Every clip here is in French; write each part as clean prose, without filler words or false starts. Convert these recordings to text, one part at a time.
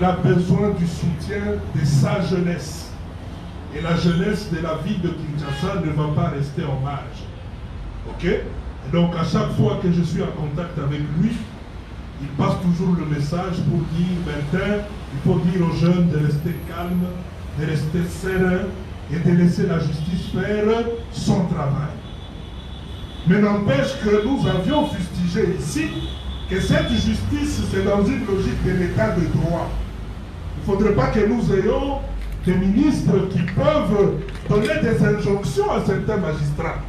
il a besoin du soutien de sa jeunesse. Et la jeunesse de la ville de Kinshasa ne va pas rester en marge. Ok? Et donc à chaque fois que je suis en contact avec lui, il passe toujours le message pour dire, Bertin, il faut dire aux jeunes de rester calmes, de rester sereins et de laisser la justice faire son travail. Mais n'empêche que nous avions fustigé ici que cette justice, c'est dans une logique de l'état de droit. Il ne faudrait pas que nous ayons des ministres qui peuvent donner des injonctions à certains magistrats.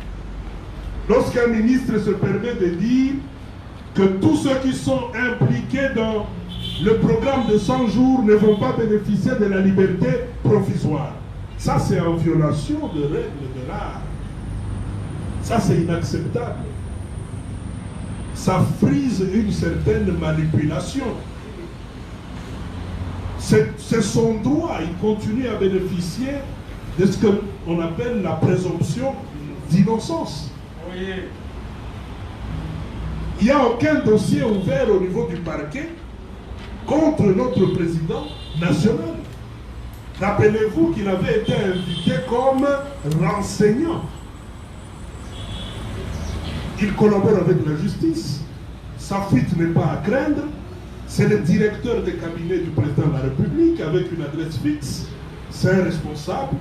Lorsqu'un ministre se permet de dire que tous ceux qui sont impliqués dans le programme de 100 jours ne vont pas bénéficier de la liberté provisoire. Ça, c'est en violation de règles de l'art. Ça, c'est inacceptable. Ça frise une certaine manipulation. C'est son droit. Il continue à bénéficier de ce qu'on appelle la présomption d'innocence. Oui. Il n'y a aucun dossier ouvert au niveau du parquet contre notre président national. Rappelez-vous qu'il avait été invité comme renseignant. Il collabore avec la justice. Sa fuite n'est pas à craindre. C'est le directeur de cabinet du président de la République avec une adresse fixe. C'est un responsable.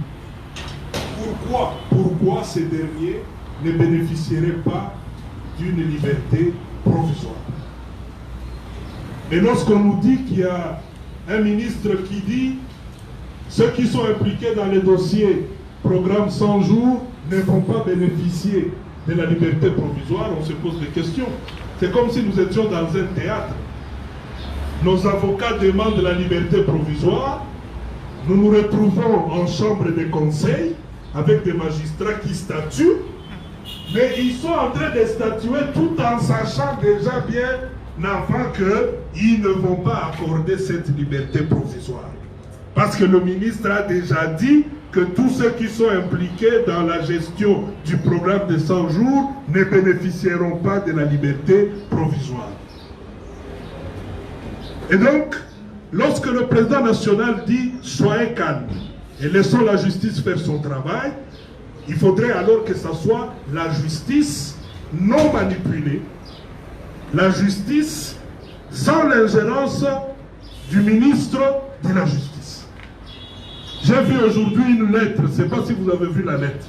Pourquoi ces derniers ne bénéficieraient pas d'une liberté provisoire? Et lorsqu'on nous dit qu'il y a un ministre qui dit ceux qui sont impliqués dans les dossiers programme 100 jours ne vont pas bénéficier de la liberté provisoire, on se pose des questions. C'est comme si nous étions dans un théâtre. Nos avocats demandent la liberté provisoire, nous nous retrouvons en chambre de conseil avec des magistrats qui statuent, mais ils sont en train de statuer tout en sachant déjà bien avant qu'ils ne vont pas accorder cette liberté provisoire. Parce que le ministre a déjà dit que tous ceux qui sont impliqués dans la gestion du programme de 100 jours ne bénéficieront pas de la liberté provisoire. Et donc, lorsque le président national dit « soyez calmes et laissons la justice faire son travail », il faudrait alors que ce soit la justice non manipulée, la justice sans l'ingérence du ministre de la Justice. J'ai vu aujourd'hui une lettre, je ne sais pas si vous avez vu la lettre,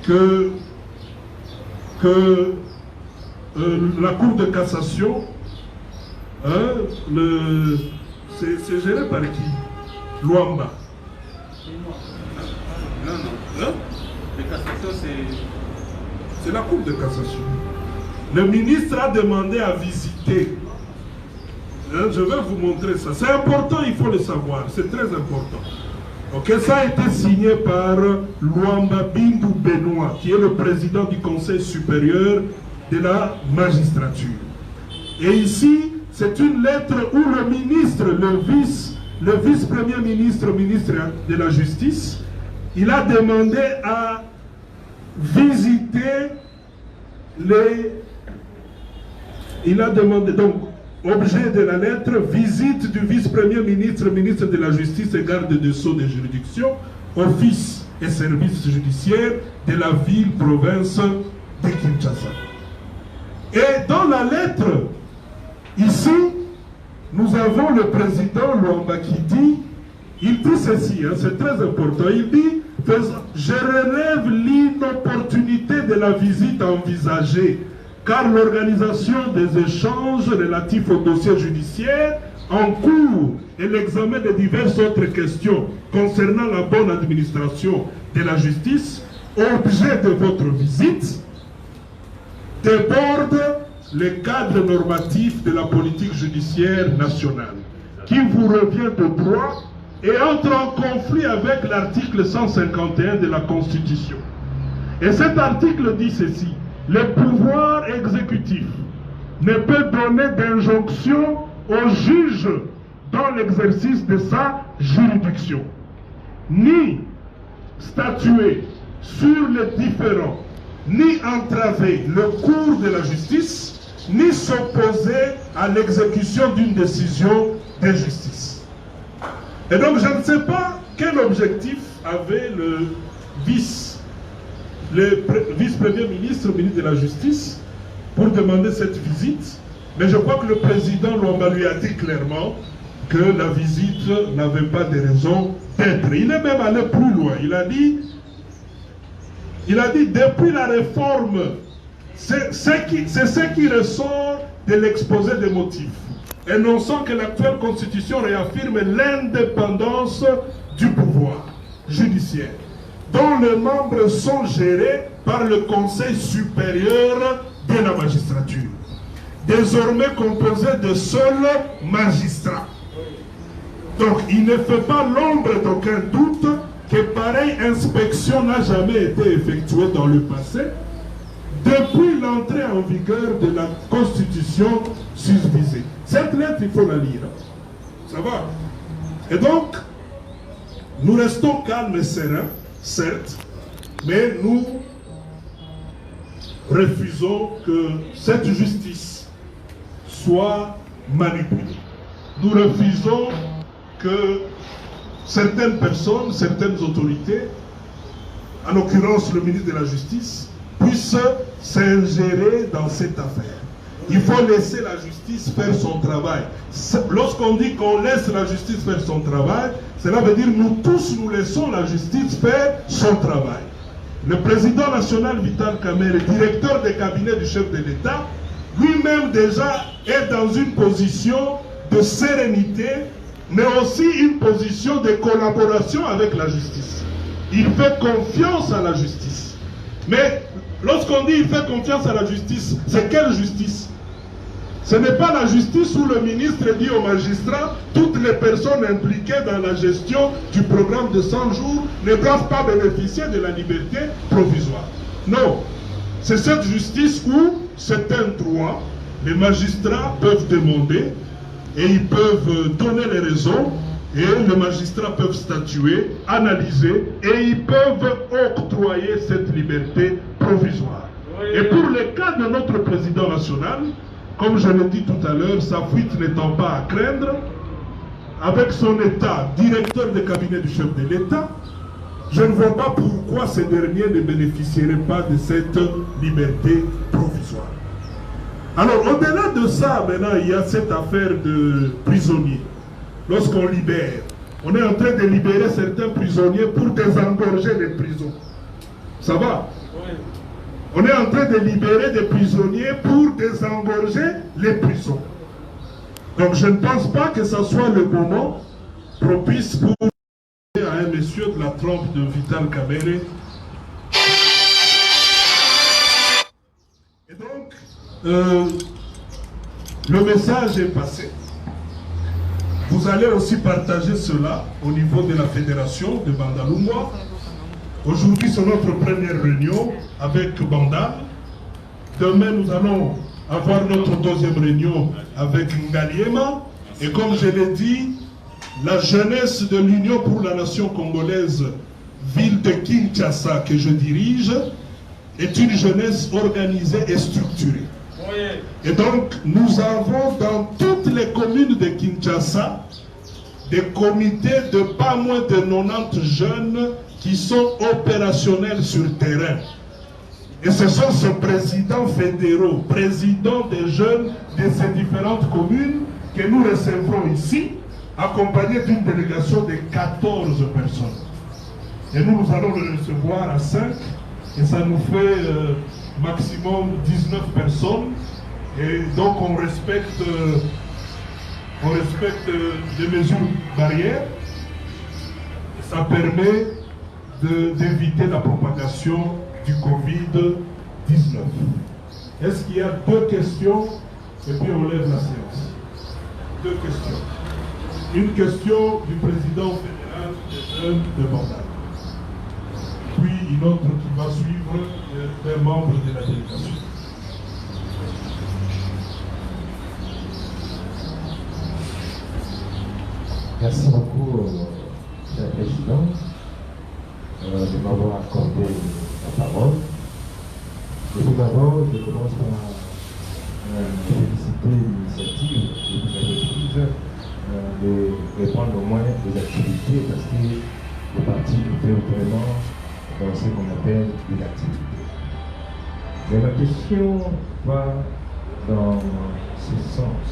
que la Cour de cassation, c'est géré par qui? Luamba. Non. La cassation, c'est la Cour de cassation. Le ministre a demandé à visiter. Je vais vous montrer ça. C'est important, il faut le savoir. C'est très important. Ok, ça a été signé par Luamba Bindu Benoît, qui est le président du Conseil supérieur de la magistrature. Et ici, c'est une lettre où le ministre, le vice-premier ministre, ministre de la Justice, il a demandé à visiter il a demandé, donc, objet de la lettre, visite du vice-premier ministre, ministre de la Justice et garde des Sceaux des juridictions, office et services judiciaires de la ville-province de Kinshasa. Et dans la lettre, ici, nous avons le président Luamba qui dit, il dit ceci, c'est très important, il dit, je relève l'inopportunité de la visite envisagée, car l'organisation des échanges relatifs aux dossiers judiciaires en cours et l'examen de diverses autres questions concernant la bonne administration de la justice, objet de votre visite, déborde le cadre normatif de la politique judiciaire nationale, qui vous revient de droit et entre en conflit avec l'article 151 de la Constitution. Et cet article dit ceci: le pouvoir exécutif ne peut donner d'injonction au juge dans l'exercice de sa juridiction, ni statuer sur les différends, ni entraver le cours de la justice, ni s'opposer à l'exécution d'une décision de justice. Et donc je ne sais pas quel objectif avait le vice-premier ministre, ministre de la Justice, pour demander cette visite. Mais je crois que le président Luamba lui a dit clairement que la visite n'avait pas de raison d'être. Il est même allé plus loin. Il a dit depuis la réforme, c'est ce qui ressort de l'exposé des motifs, énonçant que l'actuelle constitution réaffirme l'indépendance du pouvoir judiciaire, dont les membres sont gérés par le Conseil supérieur de la magistrature, désormais composé de seuls magistrats. Donc il ne fait pas l'ombre d'aucun doute que pareille inspection n'a jamais été effectuée dans le passé, depuis l'entrée en vigueur de la Constitution susvisée. Cette lettre, il faut la lire. Ça va? Et donc, nous restons calmes et sereins, certes, mais nous refusons que cette justice soit manipulée. Nous refusons que certaines personnes, certaines autorités, en l'occurrence le ministre de la Justice, puissent s'ingérer dans cette affaire. Il faut laisser la justice faire son travail. Lorsqu'on dit qu'on laisse la justice faire son travail, cela veut dire nous tous nous laissons la justice faire son travail. Le président national Vital Kamerhe, directeur des cabinets du chef de l'État, lui-même déjà est dans une position de sérénité, mais aussi une position de collaboration avec la justice. Il fait confiance à la justice. Mais lorsqu'on dit il fait confiance à la justice, c'est quelle justice? Ce n'est pas la justice où le ministre dit aux magistrats toutes les personnes impliquées dans la gestion du programme de 100 jours ne doivent pas bénéficier de la liberté provisoire. Non, c'est cette justice où certains droits, les magistrats peuvent demander et ils peuvent donner les raisons et les magistrats peuvent statuer, analyser et ils peuvent octroyer cette liberté provisoire. Et pour le cas de notre président national, comme je l'ai dit tout à l'heure, sa fuite n'étant pas à craindre, avec son état directeur de cabinet du chef de l'État, je ne vois pas pourquoi ces derniers ne bénéficieraient pas de cette liberté provisoire. Alors, au-delà de ça, maintenant, il y a cette affaire de prisonniers. Lorsqu'on libère, on est en train de libérer certains prisonniers pour désengorger les prisons. Ça va? Oui. On est en train de libérer des prisonniers pour désengorger les prisons. Donc, je ne pense pas que ce soit le moment propice pour à un monsieur de la trempe de Vital Kamerhe. Et donc, le message est passé. Vous allez aussi partager cela au niveau de la fédération de Bandalungwa. Aujourd'hui, c'est notre première réunion avec Bandal. Demain, nous allons avoir notre deuxième réunion avec Ngaliema. Et comme je l'ai dit, la jeunesse de l'Union pour la nation congolaise, ville de Kinshasa que je dirige, est une jeunesse organisée et structurée. Et donc, nous avons dans toutes les communes de Kinshasa des comités de pas moins de 90 jeunes qui sont opérationnels sur le terrain. Et ce sont ces présidents fédéraux, présidents des jeunes de ces différentes communes que nous recevrons ici, accompagnés d'une délégation de 14 personnes. Et nous allons le recevoir à 5, et ça nous fait maximum 19 personnes. Et donc on respecte les mesures barrières. Ça permet d'éviter la propagation du Covid-19. Est-ce qu'il y a deux questions? Et puis on lève la séance. Deux questions. Une question du président fédéral des jeunes de Bandal. Puis une autre qui va suivre des membres de la délégation. Merci beaucoup, Monsieur le Président, de m'avoir accordé la parole. Et tout d'abord, je commence par féliciter l'initiative que vous avez prise de répondre au moins des activités parce que le parti fait vraiment dans ce qu'on appelle une activité. Mais ma question va dans ce sens.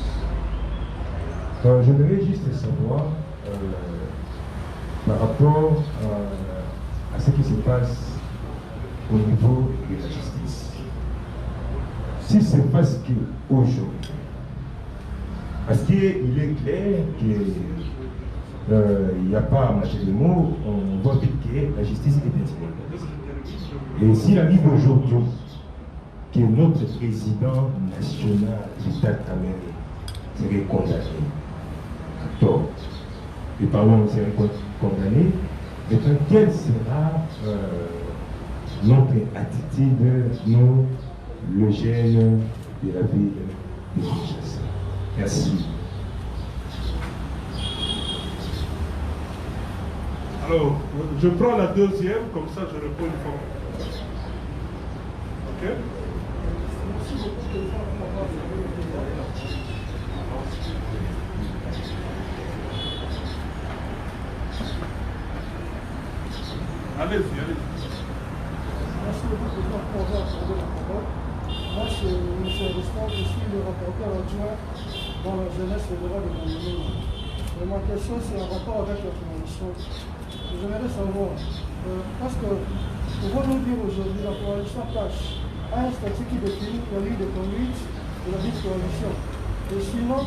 J'aimerais juste savoir par rapport à ce qui se passe au niveau de la justice. Si c'est parce qu'aujourd'hui, parce qu'il est clair qu'il n'y a pas à marcher de mots, on voit vite que la justice est indépendante. Et s'il arrive aujourd'hui que notre président national Vital Kamerhe serait condamné à tort, et parlons serait condamné, maintenant quelle sera notre attitude, nous, le jeune de la ville de Kinshasa? Merci. Alors, je prends la deuxième, comme ça je réponds une fois. Ok? Allez-y, allez-y. Merci beaucoup pour avoir accordé la parole. Moi, c'est M. Riston, je suis le rapporteur adjoint dans la jeunesse fédérale de Bandundu. Et ma question, c'est en rapport avec la coalition. J'aimerais savoir, parce que, pouvons-nous dire aujourd'hui, la coalition cache un statut qui définit la ligne de conduite de la dite coalition. Et sinon,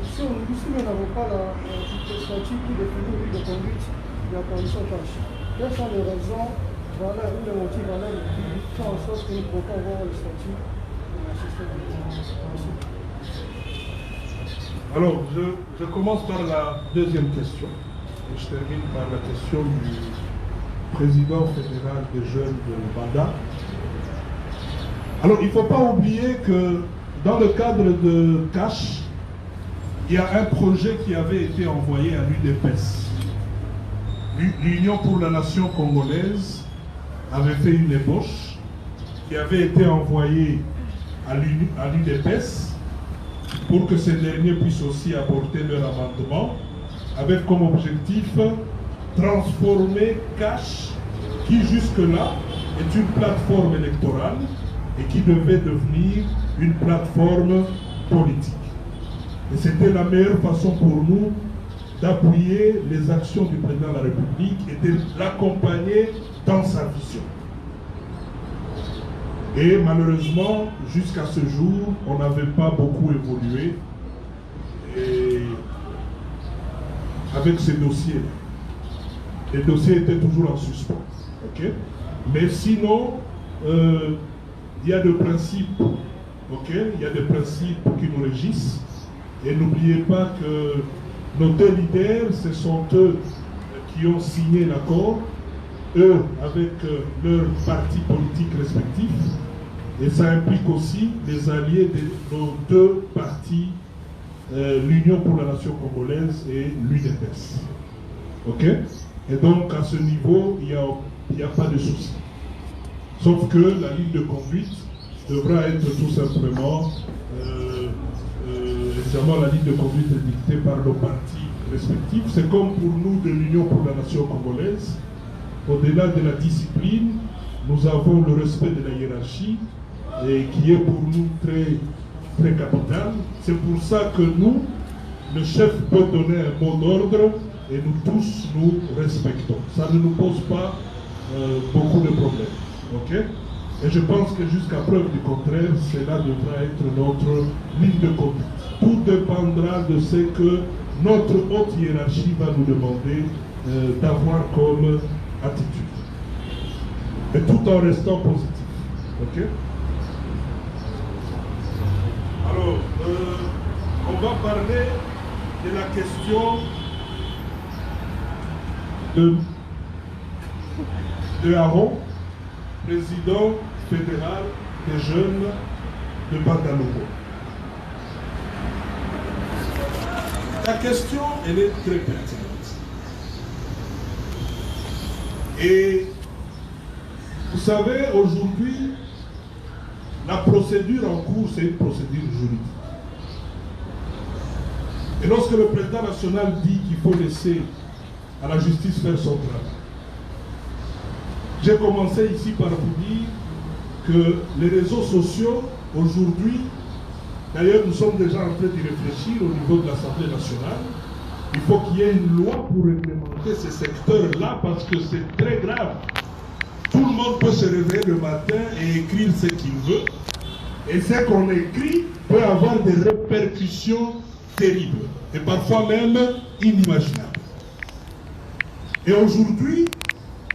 si nous n'avons pas le statut qui définit la ligne de conduite de la coalition cache, quelles sont les raisons, voilà, ou les motifs, voilà, qui font en sorte que nous pouvons avoir le statut de la système de coalition? Alors, je commence par la deuxième question. Et je termine par la question du président fédéral des jeunes de Banda. Alors, il ne faut pas oublier que dans le cadre de CASH, il y a un projet qui avait été envoyé à l'UDPS. L'Union pour la nation congolaise avait fait une ébauche qui avait été envoyée à l'UDPS pour que ces derniers puissent aussi apporter leur amendement, avec comme objectif transformer CASH, qui jusque-là est une plateforme électorale et qui devait devenir une plateforme politique. Et c'était la meilleure façon pour nous d'appuyer les actions du président de la République et de l'accompagner dans sa vision. Et malheureusement, jusqu'à ce jour, on n'avait pas beaucoup évolué et avec ces dossiers. Les dossiers étaient toujours en suspens. Okay? Mais sinon, il y a des principes. Okay? Il y a des principes qui nous régissent. Et n'oubliez pas que nos deux leaders, ce sont eux qui ont signé l'accord, eux avec leurs partis politiques respectifs. Et ça implique aussi les alliés de nos deux partis, l'Union pour la nation congolaise et l'UDPS. Ok? Et donc à ce niveau, il n'y a pas de souci. Sauf que la ligne de conduite devra être tout simplement, évidemment la ligne de conduite est dictée par nos partis respectifs. C'est comme pour nous de l'Union pour la nation congolaise. Au-delà de la discipline, nous avons le respect de la hiérarchie, et qui est pour nous très, très capital. C'est pour ça que nous, le chef peut donner un mot d'ordre et nous tous nous respectons. Ça ne nous pose pas beaucoup de problèmes. Okay? Et je pense que jusqu'à preuve du contraire, cela devra être notre ligne de conduite. Tout dépendra de ce que notre haute hiérarchie va nous demander d'avoir comme attitude. Et tout en restant positif. Okay? Alors, on va parler de la question de Aaron, président fédéral des jeunes de Bandalogo. La question, elle est très pertinente. Et vous savez, aujourd'hui, la procédure en cours, c'est une procédure juridique. Et Et lorsque le président national dit qu'il faut laisser à la justice faire son travail, j'ai commencé ici par vous dire que les réseaux sociaux, aujourd'hui, d'ailleurs nous sommes déjà en train d'y réfléchir au niveau de l'Assemblée nationale, il faut qu'il y ait une loi pour réglementer ces secteurs-là parce que c'est très grave. Tout le monde peut se réveiller le matin et écrire ce qu'il veut. Et ce qu'on écrit peut avoir des répercussions terribles et parfois même inimaginables. Et aujourd'hui,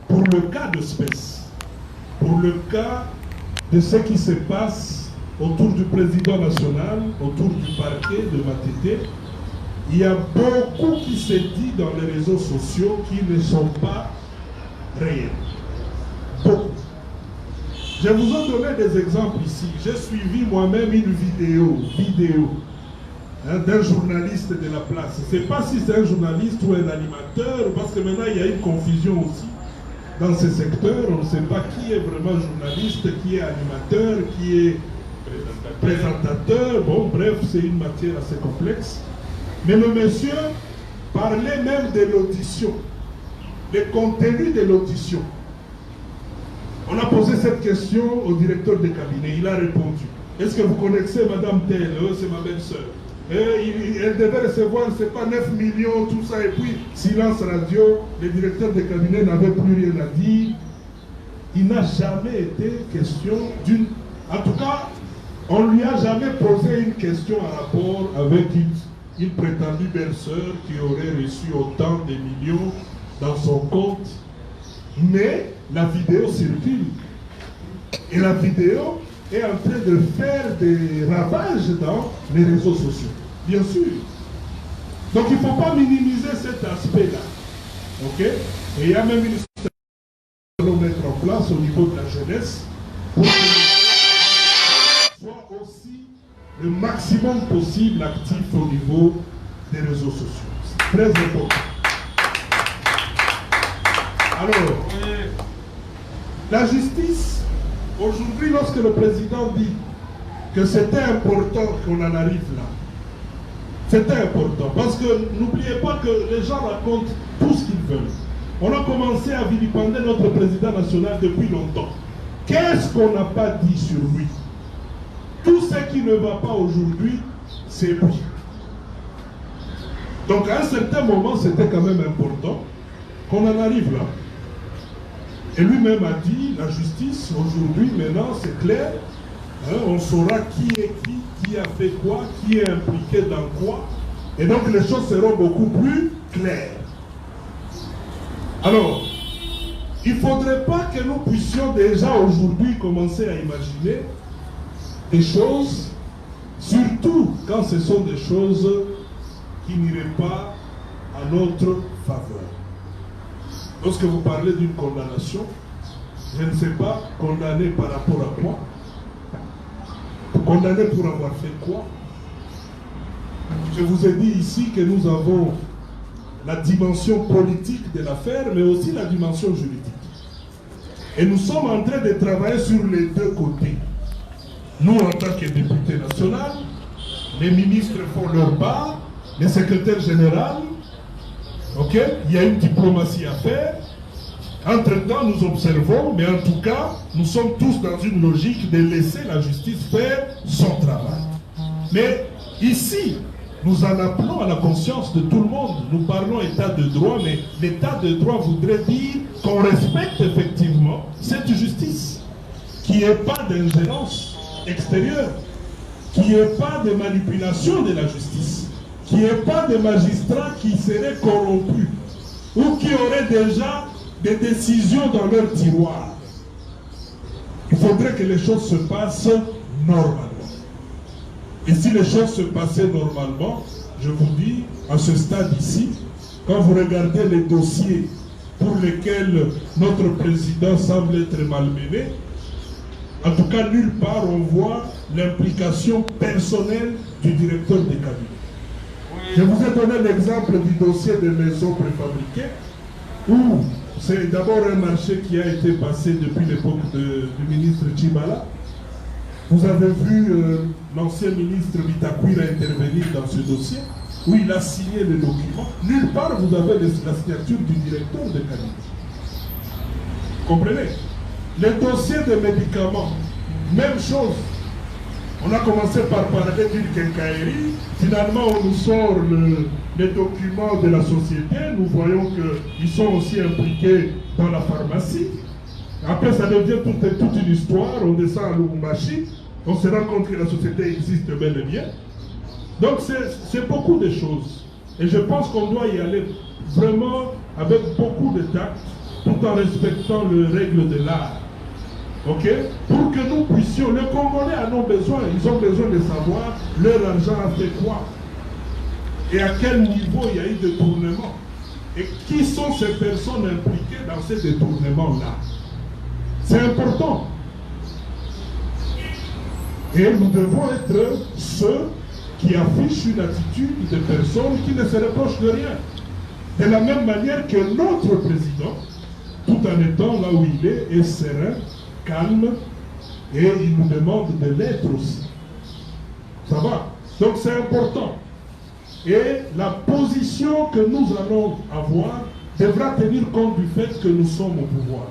pour le cas de Spes, pour le cas de ce qui se passe autour du président national, autour du parquet de Matete, il y a beaucoup qui se dit dans les réseaux sociaux qui ne sont pas réels. Beaucoup. Je vous ai donné des exemples ici. J'ai suivi moi-même une vidéo d'un journaliste de la place. Je ne sais pas si c'est un journaliste ou un animateur, parce que maintenant il y a une confusion aussi. Dans ces secteurs, on ne sait pas qui est vraiment journaliste, qui est animateur, qui est présentateur. Bon, bref, c'est une matière assez complexe. Mais le monsieur parlait même de l'audition, le contenu de l'audition. On a posé cette question au directeur de cabinet, il a répondu. Est-ce que vous connaissez Madame Telle? C'est ma belle-sœur. Elle devait recevoir, c'est pas 9 millions, tout ça, et puis silence radio, le directeur de cabinet n'avait plus rien à dire. Il n'a jamais été question d'une... En tout cas, on ne lui a jamais posé une question en rapport avec une prétendue belle-sœur qui aurait reçu autant de millions dans son compte. Mais la vidéo circule. Et la vidéo est en train de faire des ravages dans les réseaux sociaux. Bien sûr. Donc il ne faut pas minimiser cet aspect-là. Ok? Et il y a même une stratégie que nous allons mettre en place au niveau de la jeunesse pour que soit aussi le maximum possible actif au niveau des réseaux sociaux. C'est très important. Alors, la justice, aujourd'hui, lorsque le président dit que c'était important qu'on en arrive là, c'était important, parce que n'oubliez pas que les gens racontent tout ce qu'ils veulent. On a commencé à vilipender notre président national depuis longtemps. Qu'est-ce qu'on n'a pas dit sur lui? Tout ce qui ne va pas aujourd'hui, c'est lui. Donc à un certain moment, c'était quand même important qu'on en arrive là. Et lui-même a dit, la justice, aujourd'hui, maintenant, c'est clair, hein, on saura qui est qui a fait quoi, qui est impliqué dans quoi, et donc les choses seront beaucoup plus claires. Alors, il ne faudrait pas que nous puissions déjà aujourd'hui commencer à imaginer des choses, surtout quand ce sont des choses qui n'iraient pas à notre faveur. Lorsque vous parlez d'une condamnation, je ne sais pas, condamné par rapport à quoi? Condamné pour avoir fait quoi? Je vous ai dit ici que nous avons la dimension politique de l'affaire, mais aussi la dimension juridique. Et nous sommes en train de travailler sur les deux côtés. Nous, en tant que députés nationaux, les ministres font leur part, les secrétaires généraux, ok, il y a une diplomatie à faire. Entre-temps, nous observons, mais en tout cas, nous sommes tous dans une logique de laisser la justice faire son travail. Mais ici, nous en appelons à la conscience de tout le monde. Nous parlons état de droit, mais l'état de droit voudrait dire qu'on respecte effectivement cette justice, qu'il n'y ait pas d'ingérence extérieure, qu'il n'y ait pas de manipulation de la justice, qu'il n'y ait pas de magistrats qui seraient corrompus ou qui auraient déjà des décisions dans leur tiroir. Il faudrait que les choses se passent normalement. Et si les choses se passaient normalement, je vous dis, à ce stade ici, quand vous regardez les dossiers pour lesquels notre président semble être malmené, en tout cas, nulle part on voit l'implication personnelle du directeur des cabinets. Je vous ai donné l'exemple du dossier des maisons préfabriquées, où c'est d'abord un marché qui a été passé depuis l'époque du ministre Chibala. Vous avez vu l'ancien ministre Bitakwira intervenir dans ce dossier. où il a signé le document. Nulle part vous avez la signature du directeur de qualité. Comprenez? Les dossiers de médicaments, même chose. On a commencé par parler d'une quincaillerie. Finalement, on nous sort les documents de la société. Nous voyons qu'ils sont aussi impliqués dans la pharmacie. Après, ça devient toute une histoire. On descend à Lubumbashi. On se rend compte que la société existe bel et bien. Donc, c'est beaucoup de choses. Et je pense qu'on doit y aller vraiment avec beaucoup de tact, tout en respectant les règles de l'art. Ok? Pour que nous puissions, les Congolais en ont besoin, ils ont besoin de savoir leur argent a fait quoi et à quel niveau il y a eu de détournement et qui sont ces personnes impliquées dans ces détournements-là. C'est important. Et nous devons être ceux qui affichent une attitude de personnes qui ne se reprochent de rien. De la même manière que notre président, tout en étant là où il est serein, calme, et il nous demande de l'être aussi. Ça va? Donc c'est important. Et la position que nous allons avoir devra tenir compte du fait que nous sommes au pouvoir.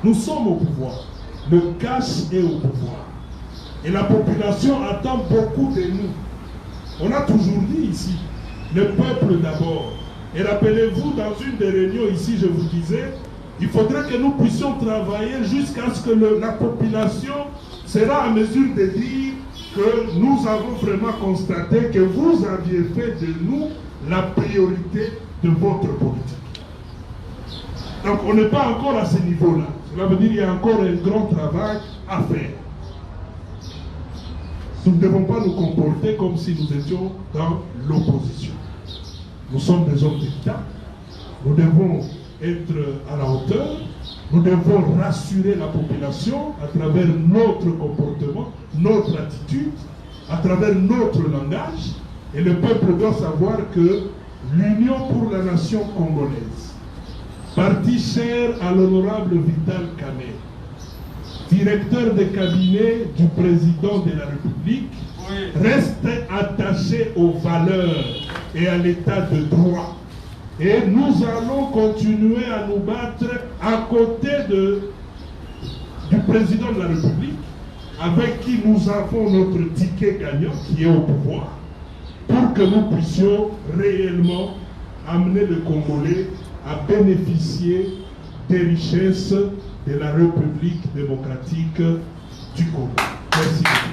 Nous sommes au pouvoir. Le cash est au pouvoir. Et la population attend beaucoup de nous. On a toujours dit ici, le peuple d'abord. Et rappelez-vous, dans une des réunions ici, je vous disais, il faudrait que nous puissions travailler jusqu'à ce que la population sera en mesure de dire que nous avons vraiment constaté que vous aviez fait de nous la priorité de votre politique. Donc on n'est pas encore à ce niveau-là. Cela veut dire qu'il y a encore un grand travail à faire. Nous ne devons pas nous comporter comme si nous étions dans l'opposition. Nous sommes des hommes d'État. Nous devons être à la hauteur. Nous devons rassurer la population à travers notre comportement, notre attitude, à travers notre langage. Et le peuple doit savoir que l'Union pour la nation congolaise, parti cher à l'honorable Vital Kamerhe, directeur de cabinet du président de la République, reste attaché aux valeurs et à l'état de droit. Et nous allons continuer à nous battre à côté du président de la République, avec qui nous avons notre ticket gagnant, qui est au pouvoir, pour que nous puissions réellement amener le Congolais à bénéficier des richesses de la République démocratique du Congo. Merci beaucoup.